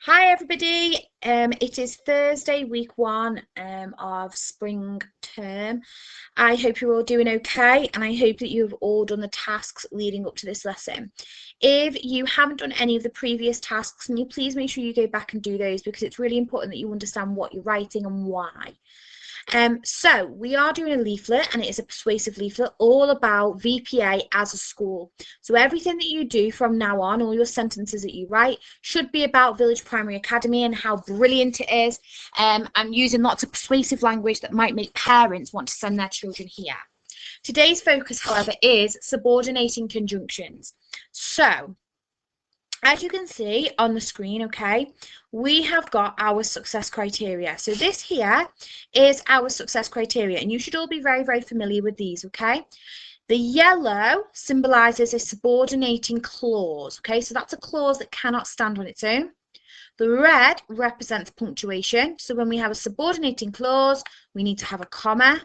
Hi everybody. It is Thursday, week one of spring term. I hope you're all doing okay, and I hope that you've all done the tasks leading up to this lesson. If you haven't done any of the previous tasks, can you please make sure you go back and do those, because it's really important that you understand what you're writing and why. So we are doing a leaflet, and it is a persuasive leaflet all about VPA as a school. So everything that you do from now on, all your sentences that you write, should be about Village Primary Academy and how brilliant it is, and using lots of persuasive language that might make parents want to send their children here. Today's focus, however, is subordinating conjunctions. So as you can see on the screen, okay, we have got our success criteria. So this here is our success criteria, and you should all be very, very familiar with these, okay? The yellow symbolizes a subordinating clause, okay? So that's a clause that cannot stand on its own. The red represents punctuation. So when we have a subordinating clause, we need to have a comma.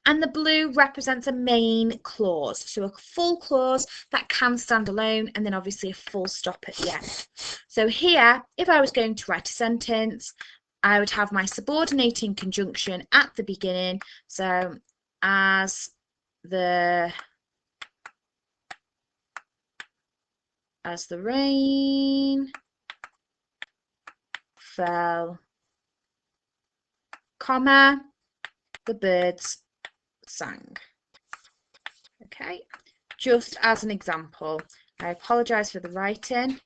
And the blue represents a main clause, so a full clause that can stand alone, and then obviously a full stop at the end. So here, if I was going to write a sentence, I would have my subordinating conjunction at the beginning. So as the rain fell, comma, the birds sang. Okay, just as an example. I apologize for the writing.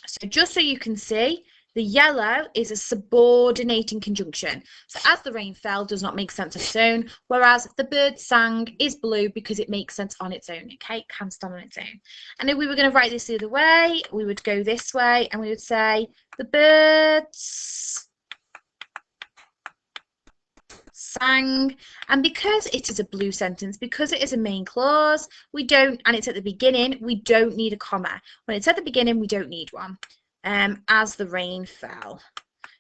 So just so you can see, the yellow is a subordinating conjunction. So as the rain fell does not make sense on its own, whereas the bird sang is blue because it makes sense on its own. Okay, it can stand on its own. And if we were going to write this the other way, we would go this way and we would say the birds sang. And because it is a blue sentence, because it is a main clause, we don't, and it's at the beginning, we don't need a comma. When it's at the beginning, we don't need one. As the rain fell.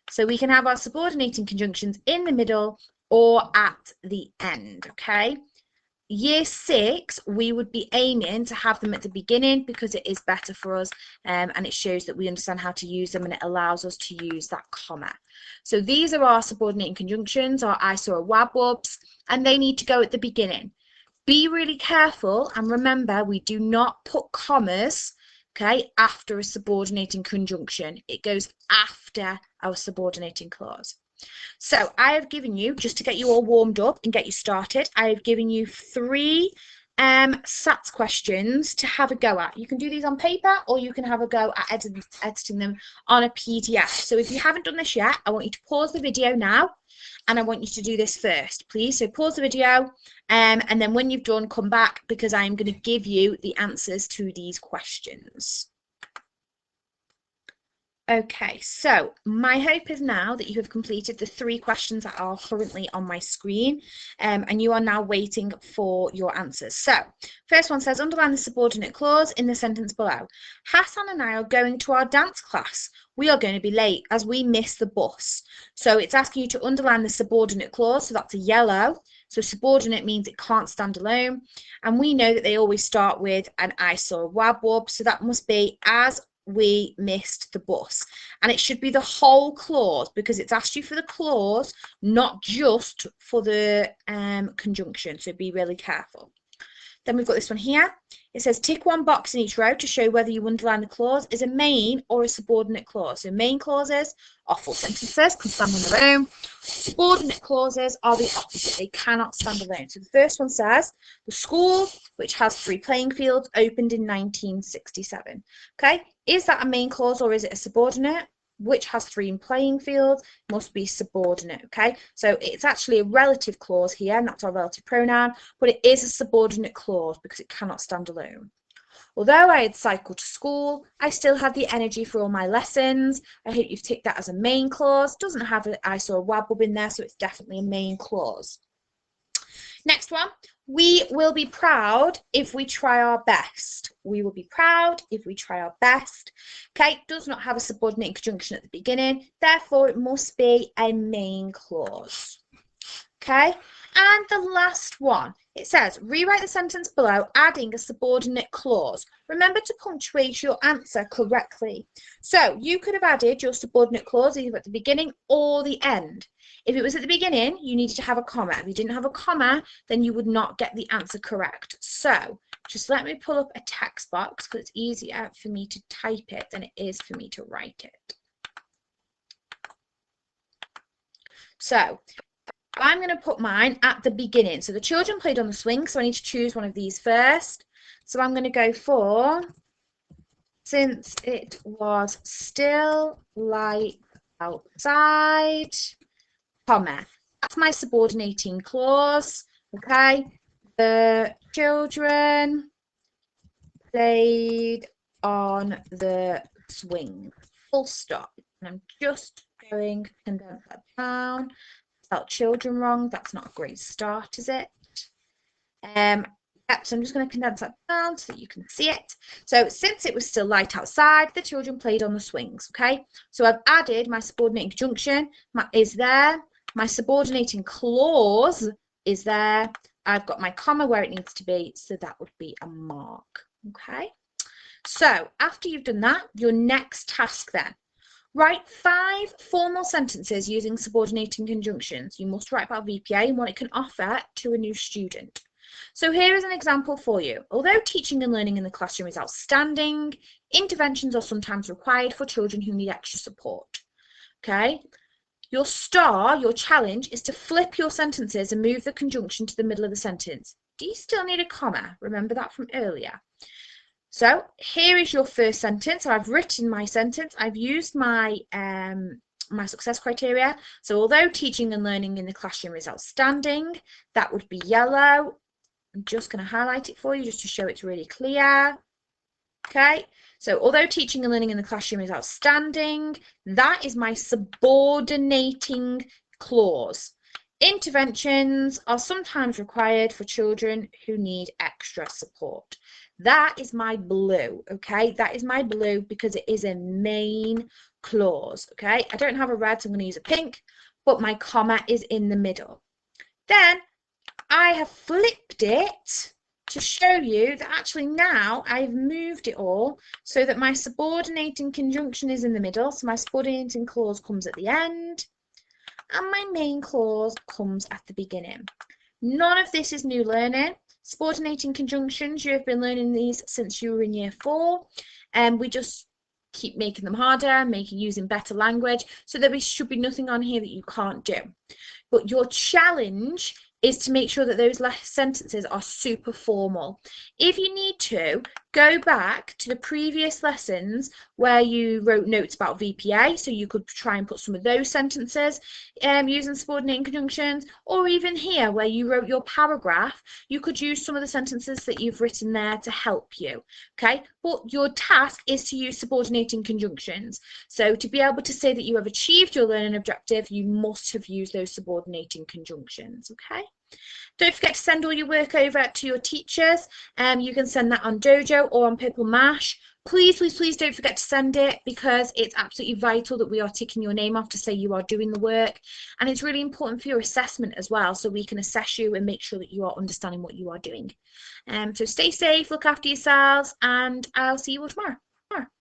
So we can have our subordinating conjunctions in the middle or at the end, okay? Year 6, we would be aiming to have them at the beginning because it is better for us, and it shows that we understand how to use them, and it allows us to use that comma. So these are our subordinating conjunctions, our I saw a wabwabs, and they need to go at the beginning. Be really careful, and remember, we do not put commas, okay, after a subordinating conjunction. It goes after our subordinating clause. So I have given you, just to get you all warmed up and get you started, I have given you 3 SATs questions to have a go at. You can do these on paper, or you can have a go at editing them on a PDF. So if you haven't done this yet, I want you to pause the video now, and I want you to do this first, please. So pause the video, and then when you've done, come back, because I'm going to give you the answers to these questions. Okay, so my hope is now that you have completed the 3 questions that are currently on my screen, and you are now waiting for your answers. So, first one says, underline the subordinate clause in the sentence below. Hassan and I are going to our dance class. We are going to be late as we miss the bus. So it's asking you to underline the subordinate clause, so that's a yellow. So subordinate means it can't stand alone. And we know that they always start with an I saw a wabwab, so that must be as we missed the bus, and it should be the whole clause because it's asked you for the clause, not just for the conjunction, so be really careful. Then we've got this one here. It says tick one box in each row to show whether you underline the clause is a main or a subordinate clause. So main clauses are full sentences, can stand on their own. Subordinate clauses are the opposite. They cannot stand alone. So the first one says the school, which has 3 playing fields, opened in 1967. Okay, is that a main clause or is it a subordinate? Which has 3 playing fields must be subordinate, okay? So it's actually a relative clause here, and that's our relative pronoun, but it is a subordinate clause because it cannot stand alone. Although I had cycled to school, I still had the energy for all my lessons. I hope you've ticked that as a main clause. Doesn't have an I saw a wabwab in there, so it's definitely a main clause. Next one, we will be proud if we try our best. We will be proud if we try our best. Okay, does not have a subordinate conjunction at the beginning, therefore it must be a main clause. Okay, and the last one It says, rewrite the sentence below, adding a subordinate clause. Remember to punctuate your answer correctly. So you could have added your subordinate clause either at the beginning or the end. If it was at the beginning, you needed to have a comma. If you didn't have a comma, then you would not get the answer correct. So just let me pull up a text box because it's easier for me to type it than it is for me to write it. So I'm going to put mine at the beginning. So the children played on the swing, so I need to choose one of these first. So I'm going to go for, since it was still light outside, comma. That's my subordinating clause, okay? The children played on the swing, full stop. And I'm just going to condense that down. Spelled children wrong. That's not a great start, is it? Yep, so I'm just going to condense that down so that you can see it. So since it was still light outside, the children played on the swings, okay? So I've added my subordinating conjunction is there. My subordinating clause is there. I've got my comma where it needs to be, so that would be a mark, okay? So after you've done that, your next task then. Write 5 formal sentences using subordinating conjunctions. You must write about VPA and what it can offer to a new student. So here is an example for you. Although teaching and learning in the classroom is outstanding, interventions are sometimes required for children who need extra support. Okay? Your challenge is to flip your sentences and move the conjunction to the middle of the sentence. Do you still need a comma? Remember that from earlier. So here is your first sentence. So I've written my sentence. I've used my my success criteria. So although teaching and learning in the classroom is outstanding, that would be yellow. I'm just going to highlight it for you just to show it's really clear. Okay, so although teaching and learning in the classroom is outstanding, that is my subordinating clause. Interventions are sometimes required for children who need extra support. That is my blue, okay? That is my blue because it is a main clause, okay? I don't have a red, so I'm going to use a pink, but my comma is in the middle. Then I have flipped it to show you that actually now I've moved it all so that my subordinating conjunction is in the middle. So my subordinating clause comes at the end and my main clause comes at the beginning. None of this is new learning. Subordinating conjunctions, you have been learning these since you were in year 4, and we just keep making them harder, using better language, so there should be nothing on here that you can't do. But your challenge is to make sure that those sentences are super formal. If you need to, go back to the previous lessons where you wrote notes about VPA, so you could try and put some of those sentences using subordinating conjunctions, or even here where you wrote your paragraph, you could use some of the sentences that you've written there to help you, okay? But your task is to use subordinating conjunctions. So to be able to say that you have achieved your learning objective, you must have used those subordinating conjunctions, okay? Don't forget to send all your work over to your teachers. You can send that on Dojo or on Purple Mash. Please, please, please don't forget to send it because it's absolutely vital that we are ticking your name off to say you are doing the work. And it's really important for your assessment as well, so we can assess you and make sure that you are understanding what you are doing. So stay safe, look after yourselves, and I'll see you all tomorrow.